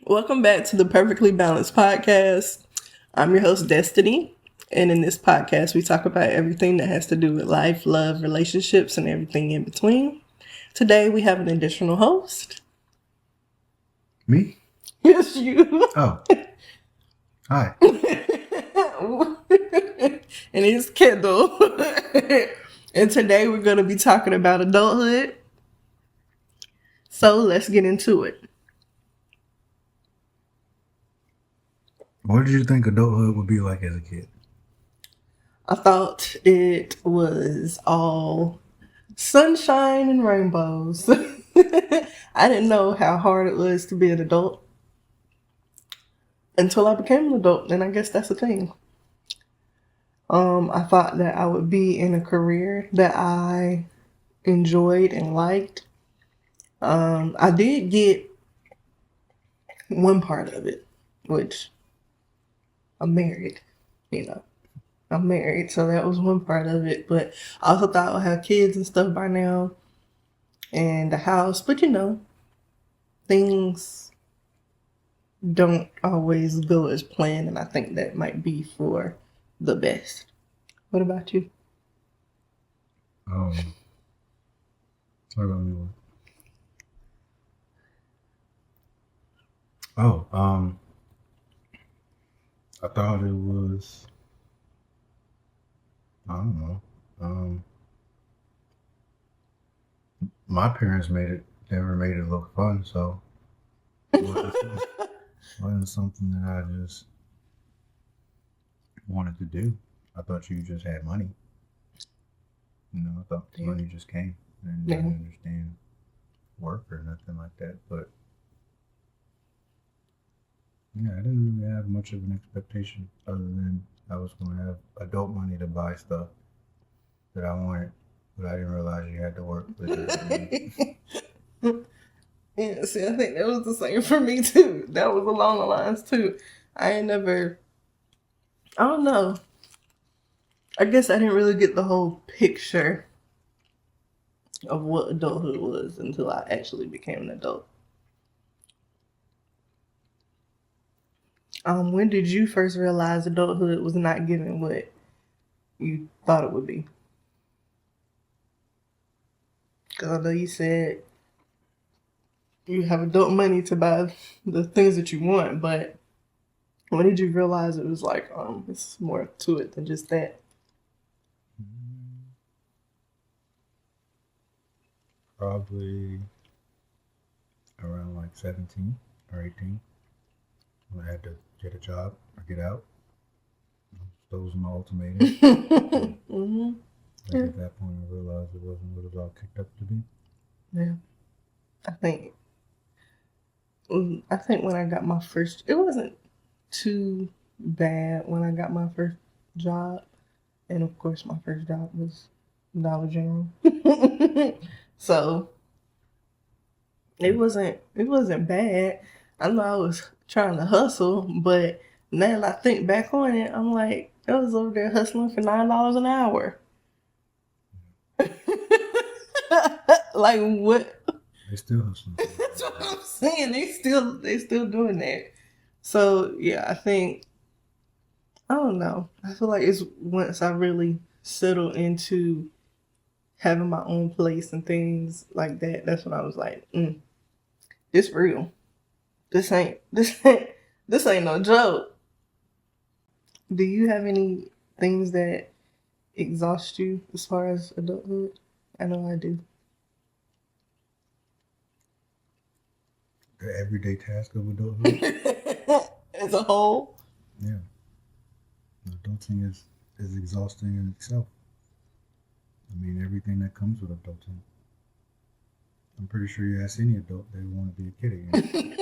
Welcome back to the Perfectly Balanced Podcast. I'm your host, Destinee. And in this podcast, we talk about everything that has to do with life, love, relationships, and everything in between. Today, we have an additional host. Me? Yes, you. Oh. Hi. And it's Kendall. And today, we're going to be talking about adulthood. So, let's get into it. What did you think adulthood would be like as a kid? I thought it was all sunshine and rainbows. I didn't know how hard it was to be an adult until I became an adult, and I guess that's the thing. I thought that I would be in a career that I enjoyed and liked. I did get one part of it, which I'm married, I'm married, so that was one part of it. But I also thought I would have kids and stuff by now and a house. But things don't always go as planned, and I think that might be for the best. What about you? Sorry about me. I thought it was, I don't know. My parents never made it look fun, so it wasn't something that I just wanted to do. I thought you just had money. I thought money just came, and I didn't understand work or nothing like that. But yeah, I didn't really have much of an expectation other than I was going to have adult money to buy stuff that I wanted, but I didn't realize you had to work with it. Yeah, see, I think that was the same for me too. That was along the lines too. I don't know. I guess I didn't really get the whole picture of what adulthood was until I actually became an adult. When did you first realize adulthood was not giving what you thought it would be? Because I know you said you have adult money to buy the things that you want, but when did you realize it was like, it's more to it than just that? Probably around like 17 or 18. When I had to get a job or get out. Those were my ultimatums. Mm-hmm. At that point, I realized it wasn't what it was all kicked up to be. Yeah. I think when I got my first, it wasn't too bad when I got my first job. And of course, my first job was Dollar General. So it wasn't bad. I know I was trying to hustle, but now that I think back on it, I'm like, I was over there hustling for $9 an hour. Like what? They still hustling. That's what I'm saying. They still doing that. So yeah, I don't know. I feel like it's once I really settle into having my own place and things like that, that's when I was like, this real. This ain't no joke. Do you have any things that exhaust you as far as adulthood? I know I do. The everyday task of adulthood? As a whole? Yeah. Adulting is exhausting in itself. I mean, everything that comes with adulting. I'm pretty sure you ask any adult, they want to be a kid again.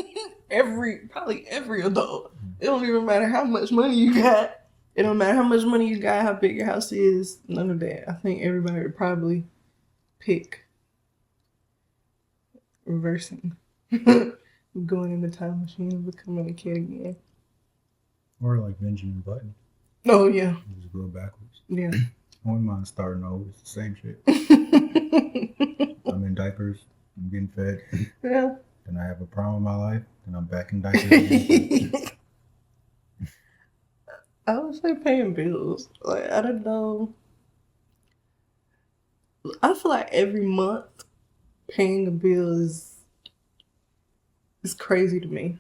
Probably every adult. It don't even matter how much money you got. It don't matter how much money you got, how big your house is, none of that. I think everybody would probably pick reversing. Going in the time machine and becoming a kid again. Or like Benjamin Button. Oh, yeah. You just go backwards. Yeah. I wouldn't mind starting over. It's the same shit. I'm in diapers. I'm getting fed. Yeah. then I have a problem in my life, then I'm back in diapers again. I would say paying bills. Like, I don't know. I feel like every month paying a bill is crazy to me.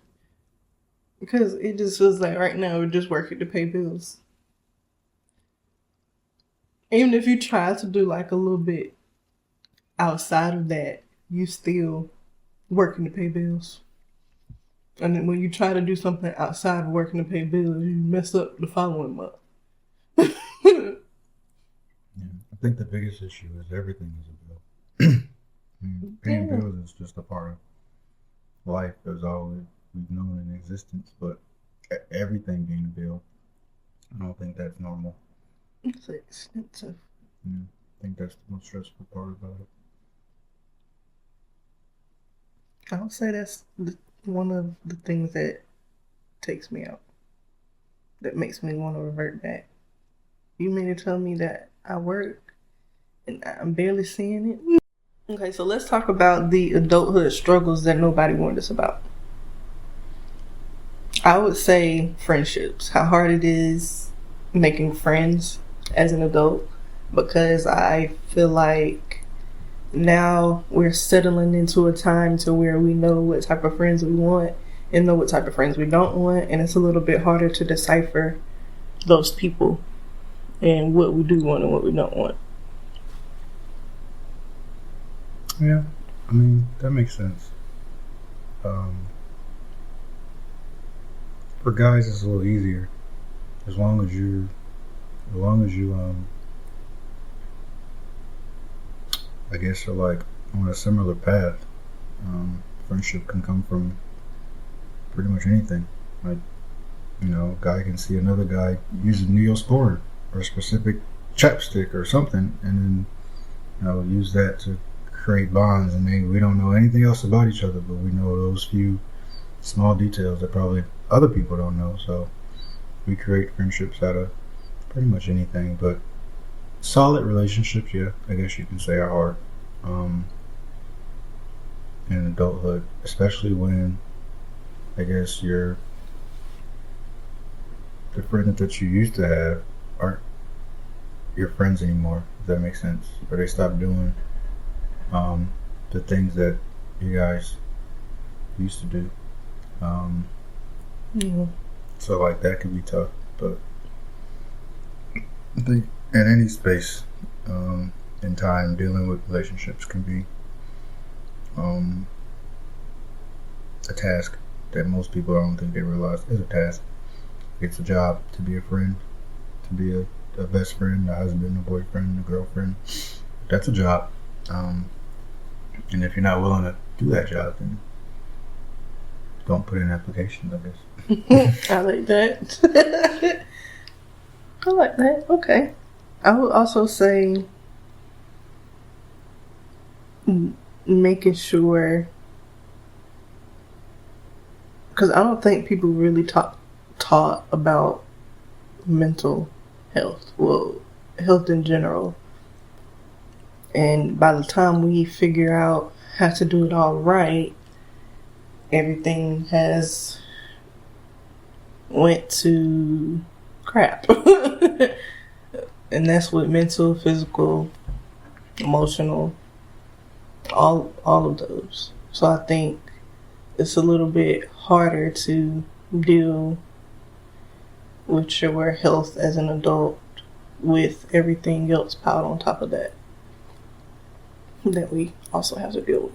Because it just feels like right now we're just working to pay bills. Even if you try to do like a little bit outside of that, you still working to pay bills. And then when you try to do something outside of working to pay bills, you mess up the following month. Yeah, I think the biggest issue is everything is a bill. I mean, paying bills is just a part of life. That's all we've known in existence. But everything being a bill, I don't think that's normal. It's expensive. Yeah, I think that's the most stressful part about it. I would say that's one of the things that takes me out. That makes me want to revert back. You mean to tell me that I work and I'm barely seeing it? Okay, so let's talk about the adulthood struggles that nobody warned us about. I would say friendships. How hard it is making friends as an adult, because I feel like now we're settling into a time to where we know what type of friends we want and know what type of friends we don't want, and it's a little bit harder to decipher those people and what we do want and what we don't want. Yeah, I mean, that makes sense. For guys, it's a little easier as long as you I guess you're like on a similar path. Friendship can come from pretty much anything. Like, you know, a guy can see another guy using Neosporin or a specific chapstick or something, and then, you know, use that to create bonds. And maybe we don't know anything else about each other, but we know those few small details that probably other people don't know. So we create friendships out of pretty much anything. But solid relationships, yeah, I guess you can say, are hard in adulthood, especially when I guess the friends that you used to have aren't your friends anymore, if that makes sense. Or they stop doing the things that you guys used to do. Yeah. So like that can be tough, but I think in any space in time, dealing with relationships can be a task that most people, I don't think they realize is a task. It's a job to be a friend, to be a best friend, a husband, a boyfriend, a girlfriend. That's a job. And if you're not willing to do that job, then don't put in applications, I guess. I like that. I like that. Okay. I would also say making sure, because I don't think people really taught about mental health, well, health in general. And by the time we figure out how to do it all right, everything has went to crap. And that's with mental, physical, emotional, all of those. So I think it's a little bit harder to deal with your health as an adult with everything else piled on top of that we also have to deal with.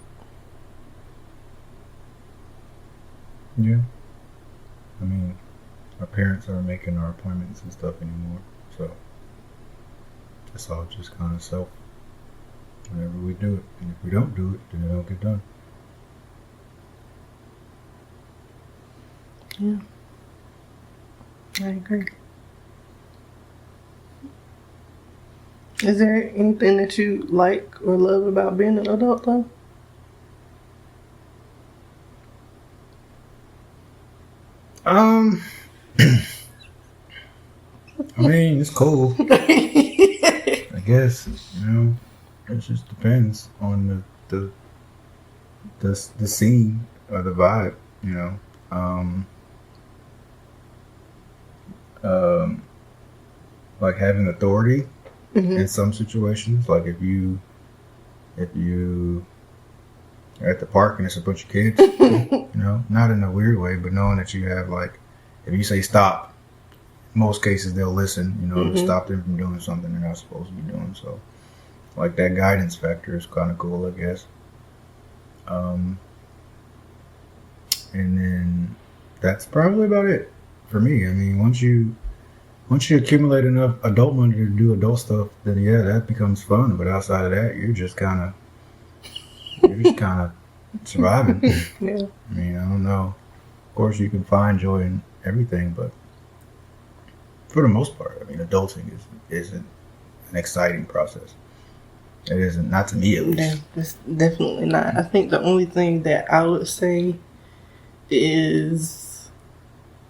Yeah. I mean, our parents aren't making our appointments and stuff anymore, so it's all just kind of self whenever we do it. And if we don't do it, then it don't get done. Yeah. I agree. Is there anything that you like or love about being an adult, though? I mean, it's cool. I guess, you know, it just depends on the scene the vibe, you know. Like having authority in some situations. Like if you are at the park and it's a bunch of kids, you know, not in a weird way, but knowing that you have, like, if you say stop, most cases they'll listen, you know, to stop them from doing something they're not supposed to be doing. So, like, that guidance factor is kind of cool, I guess. And then that's probably about it for me. I mean, once you accumulate enough adult money to do adult stuff, then yeah, that becomes fun. But outside of that, you're just kind of surviving. Yeah. I mean, I don't know. Of course, you can find joy in everything, but for the most part, I mean, adulting isn't an exciting process. It isn't, not to me at least. Yeah, it's definitely not. I think the only thing that I would say is,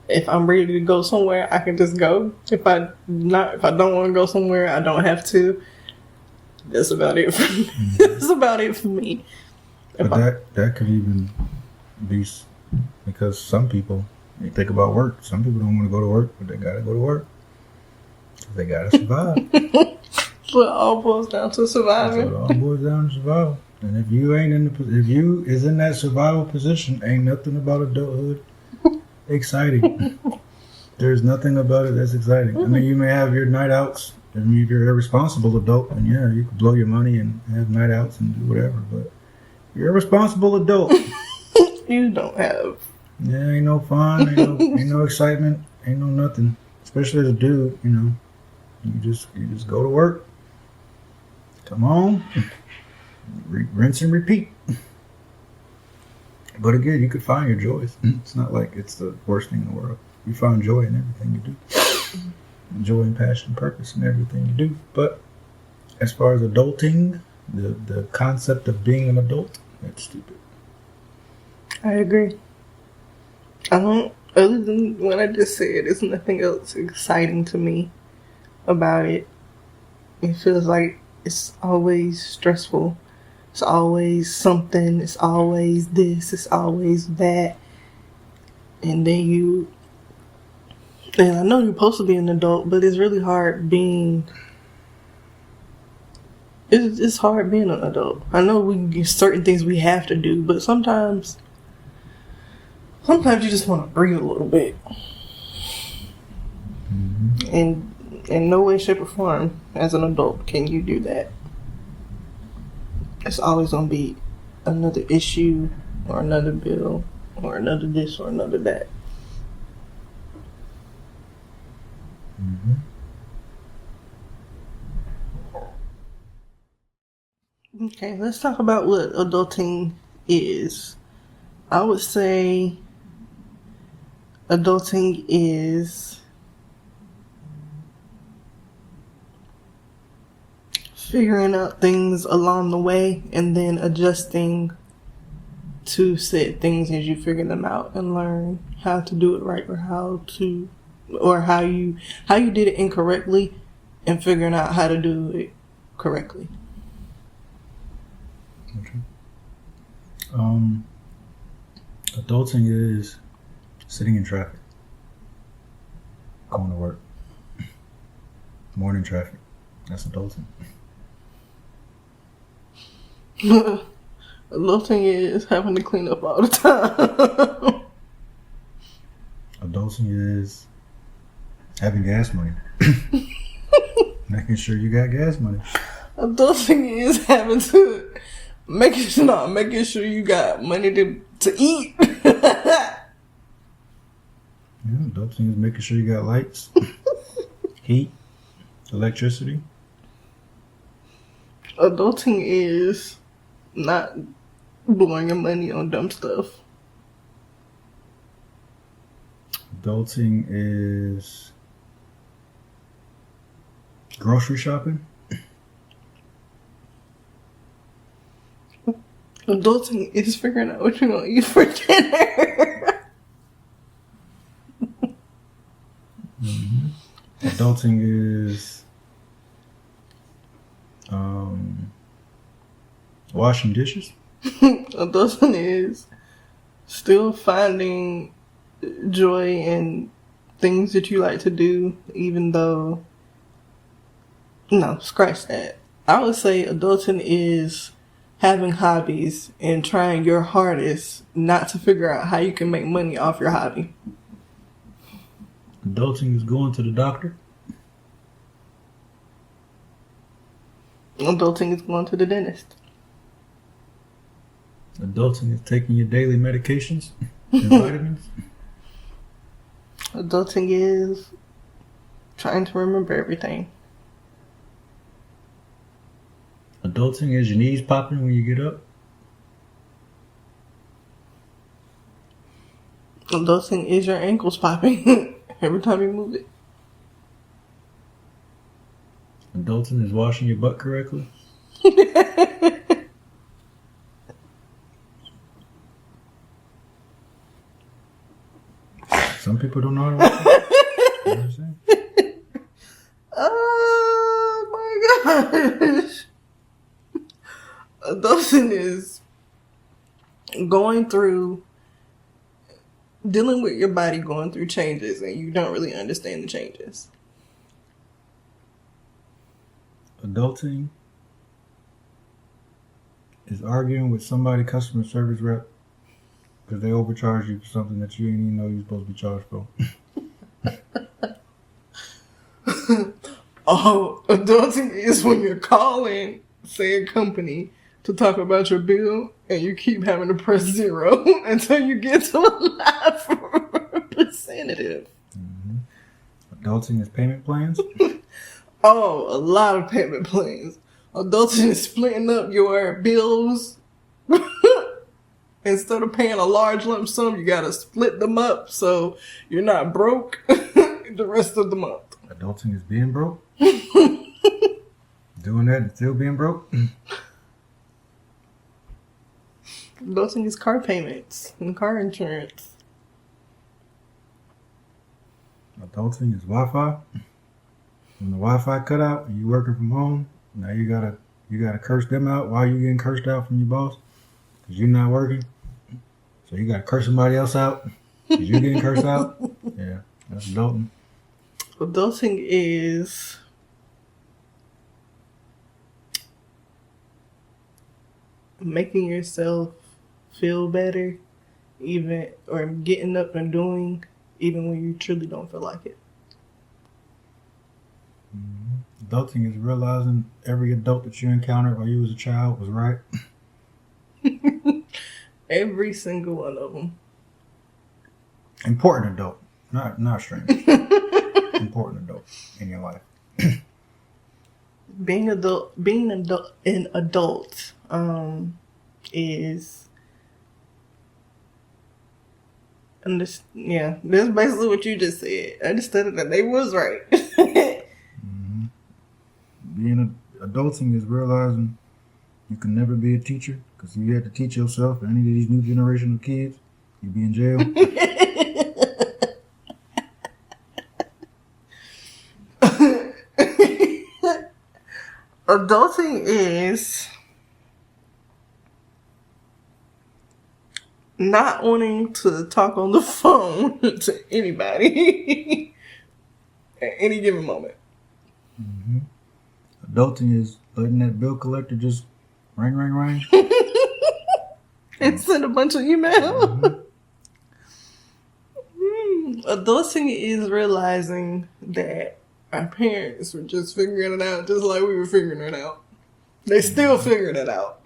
if I'm ready to go somewhere, I can just go. If I don't want to go somewhere, I don't have to. That's about it for me. That's about it for me. But that could even be because some people, you think about work. Some people don't want to go to work, but they gotta go to work. They gotta survive. So it all boils down to surviving. So it all boils down to survival. And if you is in that survival position, ain't nothing about adulthood exciting. There's nothing about it that's exciting. I mean, you may have your night outs. I mean, if you're a responsible adult, then yeah, you can blow your money and have night outs and do whatever. But if you're a responsible adult, you don't have. Yeah, ain't no fun, ain't no excitement, ain't no nothing. Especially as a dude, you know, you just go to work, come home, rinse and repeat. But again, you could find your joys. It's not like it's the worst thing in the world. You find joy in everything you do. Joy and passion and purpose in everything you do. But as far as adulting, the concept of being an adult, that's stupid. I agree. I don't, other than what I just said, there's nothing else exciting to me about it. It feels like it's always stressful. It's always something. It's always this. It's always that. And then and I know you're supposed to be an adult, but it's really hard being. It's hard being an adult. I know we get certain things we have to do, but sometimes you just want to breathe a little bit. And in no way, shape, or form, as an adult, can you do that. It's always going to be another issue, or another bill, or another this, or another that. Okay, let's talk about what adulting is. I would say adulting is figuring out things along the way and then adjusting to said things as you figure them out and learn how to do it right, or how you did it incorrectly and figuring out how to do it correctly. Okay. Adulting is sitting in traffic, going to work, morning traffic. That's adulting. Adulting is having to clean up all the time. Adulting is having gas money. Making sure you got gas money. Adulting is having to making sure you got money to eat. Yeah, adulting is making sure you got lights, heat, electricity. Adulting is not blowing your money on dumb stuff. Adulting is grocery shopping. Adulting is figuring out what you're going to eat for dinner. Adulting is washing dishes. Adulting is still finding joy in things that you like to do, even though, no, scratch that. I would say adulting is having hobbies and trying your hardest not to figure out how you can make money off your hobby. Adulting is going to the doctor. Adulting is going to the dentist. Adulting is taking your daily medications and vitamins. Adulting is trying to remember everything. Adulting is your knees popping when you get up. Adulting is your ankles popping every time you move it. Adulting is washing your butt correctly. Some people don't know how to wash it. You know what I'm saying? Oh my gosh. Adulting is dealing with your body going through changes and you don't really understand the changes. Adulting is arguing with somebody customer service rep because they overcharge you for something that you didn't even know you're supposed to be charged for. Oh, adulting is when you're calling, say, a company to talk about your bill and you keep having to press 0 until you get to a live representative. Mm-hmm. Adulting is payment plans. Oh, a lot of payment plans. Adulting is splitting up your bills. Instead of paying a large lump sum, you gotta split them up so you're not broke the rest of the month. Adulting is being broke. Doing that and still being broke. Adulting is car payments and car insurance. Adulting is Wi-Fi. When the Wi-Fi cut out and you working from home, now you gotta curse them out while you getting cursed out from your boss because you're not working. So you gotta curse somebody else out because you're getting cursed out. Yeah, that's adulting. Adulting is making yourself feel better, or getting up and doing even when you truly don't feel like it. Mm-hmm. Adulting is realizing every adult that you encountered while you was a child was right. Every single one of them. Important adult, not strange. Important adult in your life. Being an adult is, and this, yeah, that's basically what you just said. I understood that they was right. Mm-hmm. Adulting is realizing you can never be a teacher because if you had to teach yourself or any of these new generation of kids, you'd be in jail. Adulting is not wanting to talk on the phone to anybody at any given moment. Mm-hmm. Adulting is letting that bill collector just ring. And send a bunch of emails. Mm-hmm. Adulting is realizing that our parents were just figuring it out just like we were figuring it out. They still figuring it out.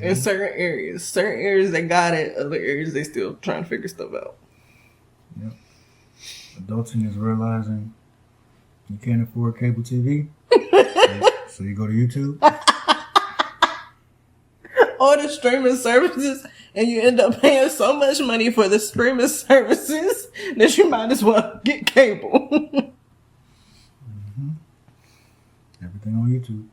In certain areas. Certain areas they got it, other areas they still trying to figure stuff out. Yep. Adulting is realizing you can't afford cable TV. So you go to YouTube. Or the streaming services, and you end up paying so much money for the streaming services that you might as well get cable. Mm-hmm. Everything on YouTube.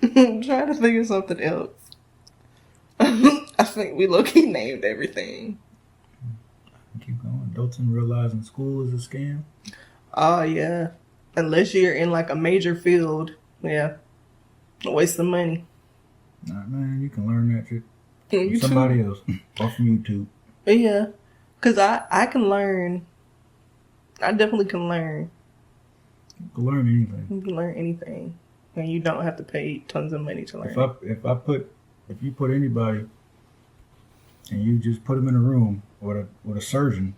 I'm trying to figure something else. I think we low-key named everything. Keep going. Adulting realizing school is a scam. Oh, yeah. Unless you're in like a major field. Yeah. A waste of money. Nah, man, you can learn that shit from YouTube. somebody else or from YouTube. Yeah. Because I can learn. I definitely can learn. You can learn anything. You can learn anything. And you don't have to pay tons of money to learn. If you put anybody and you just put them in a room with a surgeon,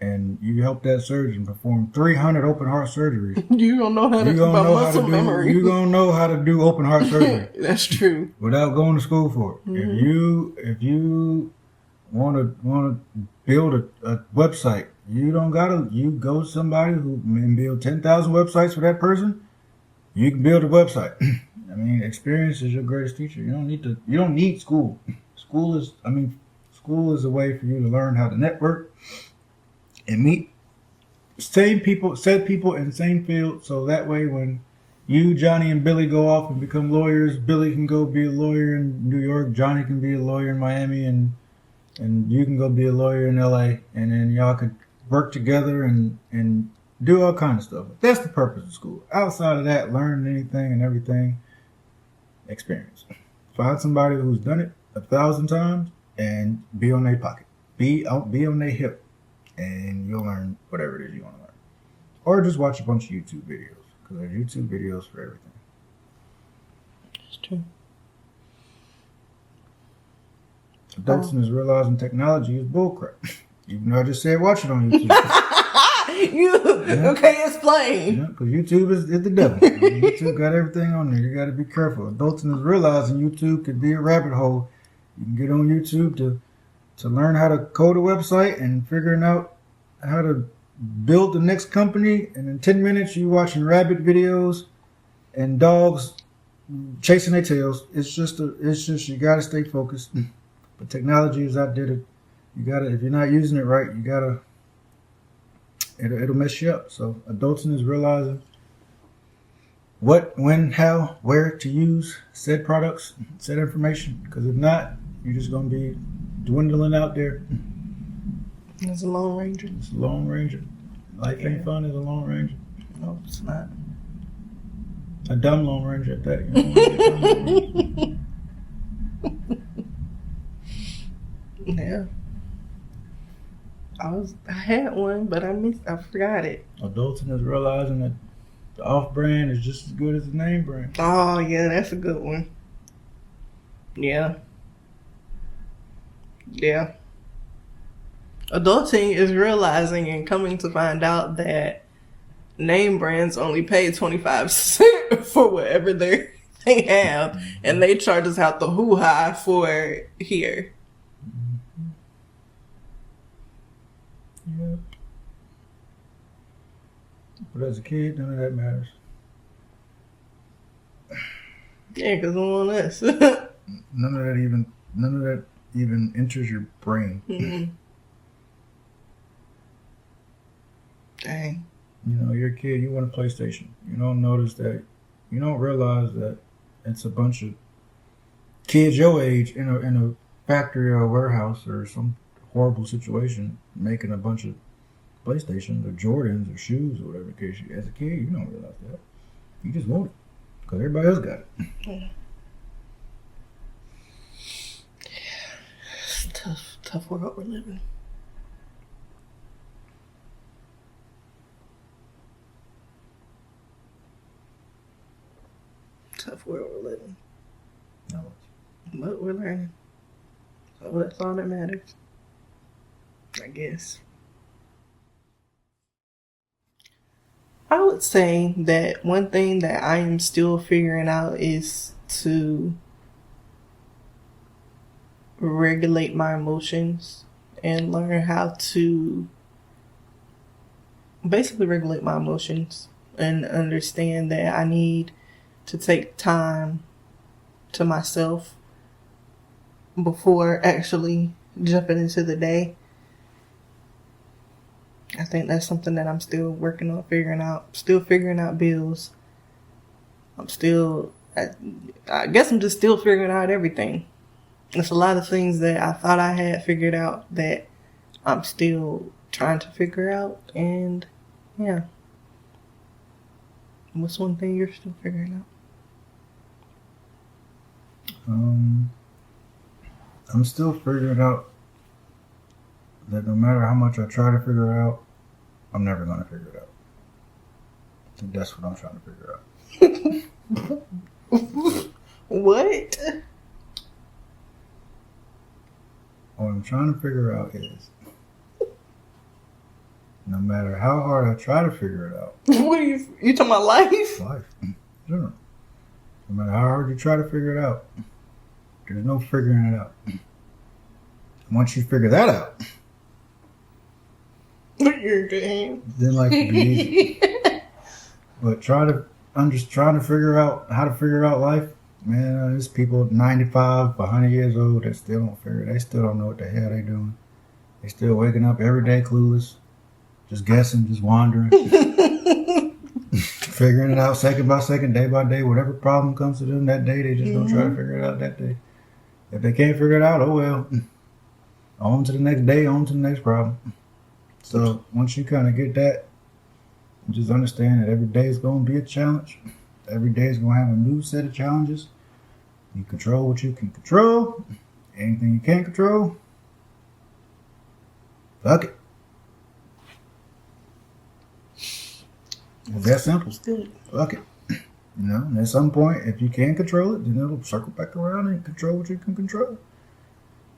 and you help that surgeon perform 300 open heart surgeries, You don't know how to do muscle memory. You're gonna know how to do open heart surgery. That's true. Without going to school for it. Mm-hmm. If you want to build a website, you don't gotta. You go to somebody who can build 10,000 websites for that person. You can build a website. I mean, experience is your greatest teacher. You don't need school. School is a way for you to learn how to network and meet said people in the same field. So that way, when you, Johnny, and Billy go off and become lawyers, Billy can go be a lawyer in New York. Johnny can be a lawyer in Miami, and you can go be a lawyer in LA, and then y'all could work together and do all kinds of stuff. That's the purpose of school. Outside of that, learn anything and everything, experience. Find somebody who's done it 1,000 times and be on their pocket. Be on their hip, and you'll learn whatever it is you want to learn. Or just watch a bunch of YouTube videos, because there's YouTube videos for everything. That's true. Adulting is realizing technology is bullcrap. Even though I just said watch it on YouTube. Okay, explain. Yeah, because YouTube is the devil. YouTube got everything on there. You got to be careful. Adulting is realizing YouTube could be a rabbit hole. You can get on YouTube to learn how to code a website and figuring out how to build the next company. And in 10 minutes, you watching rabbit videos and dogs chasing their tails. It's just you got to stay focused. But technology is out there. You got to, if you're not using it right, you got to. It'll mess you up. So adulting is realizing what, when, how, where to use said products, said information. Because if not, you're just going to be dwindling out there. It's a Lone Ranger. It's a Lone Ranger. Life ain't fun as a Lone Ranger. No, it's not. A dumb Lone Ranger at that. Yeah. I had one, but I forgot it. Adulting is realizing that the off-brand is just as good as the name brand. Oh, yeah, that's a good one. Yeah. Yeah. Adulting is realizing and coming to find out that name brands only pay 25% for whatever they have, and they charge us out the hoo-ha for here. Yeah. But as a kid, none of that matters. Yeah, because I'm on this. None of that even enters your brain. Mm-hmm. Dang. You know, you're a kid, you want a PlayStation. You don't notice that, you don't realize that it's a bunch of kids your age in a factory or a warehouse or some horrible situation making a bunch of PlayStations or Jordans or shoes or whatever the case. As a kid, you don't realize that. You just want it because everybody else got it. Yeah. It's tough world we're living. Tough world we're living. No. But we're learning. So that's all that matters, I guess. I would say that one thing that I am still figuring out is to regulate my emotions and learn how to basically regulate my emotions and understand that I need to take time to myself before actually jumping into the day. I think that's something that I'm still working on figuring out. Still figuring out bills. I guess I'm just still figuring out everything. There's a lot of things that I thought I had figured out that I'm still trying to figure out. And yeah. What's one thing you're still figuring out? I'm still figuring out that no matter how much I try to figure it out, I'm never going to figure it out. I think that's what I'm trying to figure out. What? What I'm trying to figure out is, no matter how hard I try to figure it out. What are you talking about life? Life. Sure. No matter how hard you try to figure it out, there's no figuring it out. Once you figure that out, You're good. then life will be easy. But I'm just trying to figure out how to figure out life. Man, there's people 95, 100 years old that still don't figure it. They still don't know what the hell they doing. They still waking up every day clueless, just guessing, just wandering, figuring it out second by second, day by day. Whatever problem comes to them that day, they just don't try to figure it out that day. If they can't figure it out, oh well. On to the next day, on to the next problem. So once you kind of get that, just understand that every day is going to be a challenge. Every day is going to have a new set of challenges. You control what you can control. Anything you can't control, fuck it. It's that simple. Good. Fuck it. You know, and at some point, if you can't control it, then it'll circle back around and control what you can control.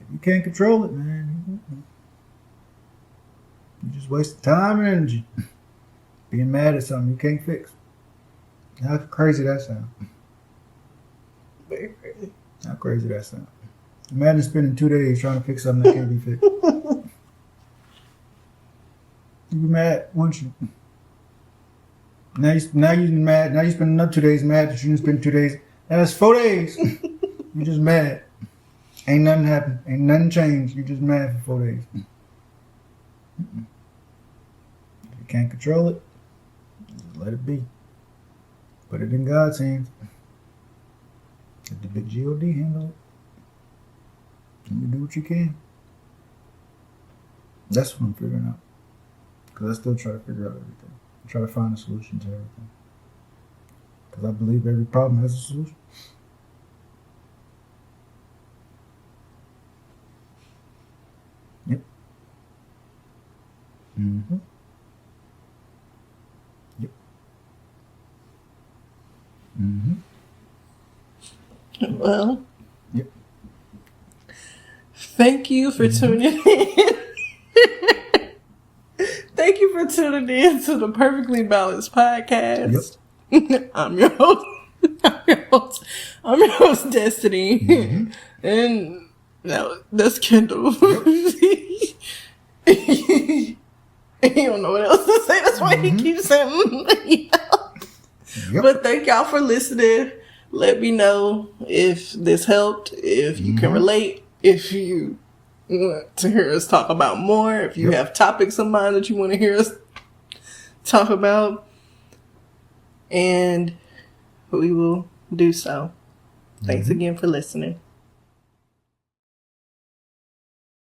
If you can't control it, man, you just wasting time and energy being mad at something you can't fix. How crazy that sound? Very crazy. How crazy that sound? Imagine spending 2 days trying to fix something that can't be fixed. You be mad, wouldn't you? Now you mad. Now you spend another 2 days mad that you didn't spend 2 days. Now that's 4 days. You just mad. Ain't nothing happened. Ain't nothing changed. You just mad for 4 days. If you can't control it, just let it be. Put it in God's hands. Let the big G.O.D. handle it. And you do what you can. That's what I'm figuring out. Because I still try to figure out everything. I try to find a solution to everything. Because I believe every problem has a solution. Yep. Mm-hmm. Yep. Mm-hmm. Well. Yep. Thank you for tuning in. Thank you for tuning in to the Perfectly Balanced Podcast. Yep. I'm your host. I'm your host, Destinee. Mm-hmm. And now that's Kendall. Yep. He don't know what else to say. That's why he keeps saying Yep. But thank y'all for listening. Let me know if this helped, if you can relate, if you want to hear us talk about more, if you have topics in mind that you want to hear us talk about, and we will do so. Thanks again for listening.